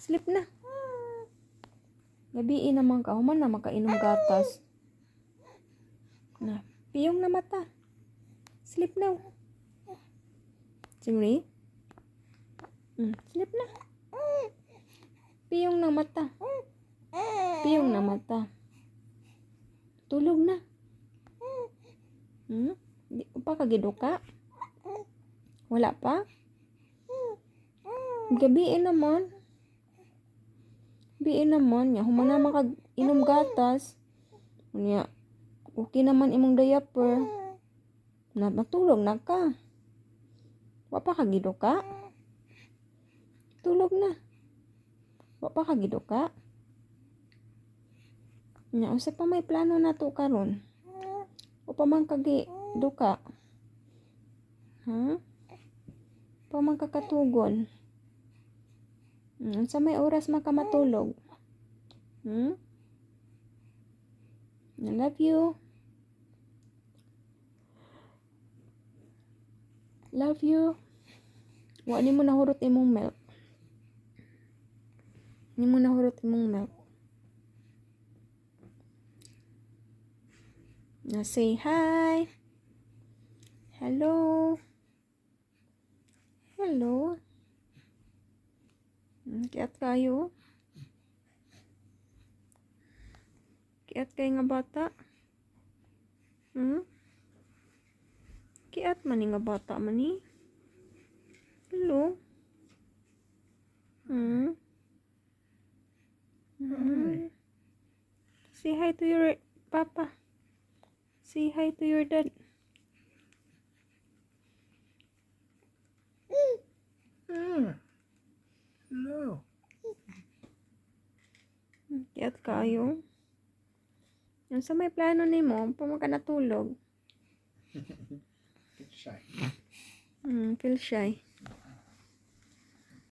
Sleep na. Gabi naman ka. Human na makainom gatas. Na. Piyong na mata. Sleep now. Singri? Sleep na. Piyong na mata. Piyong na mata. Tulog na. Di pa kagiduka? Wala pa? Gabi naman. Gabi naman. Human na makainom gatas. Unya. Okay naman imong diaper. Na matulog na ka. Wa pa kagiduka? Tulog na. Wa pa kagiduka? Nya usa pa may plano nato karon. O pa man kagiduka? Ha? Pa man kakatugon? Sa may oras makamatulog? I love you. Love you. Wa ni mo nahurot imong milk. Ni mo nahurot imong milk. Na say hi. Hello. Hello. Kiat kayo. Kiat kayo nga bata. Kiat man nga bata man ni. Hello. Say hi to your papa. Say hi to your dad. Hello. Kiat kayo. Yung sa may plano ni mo, pa ka natulog. Shy. Feel shy.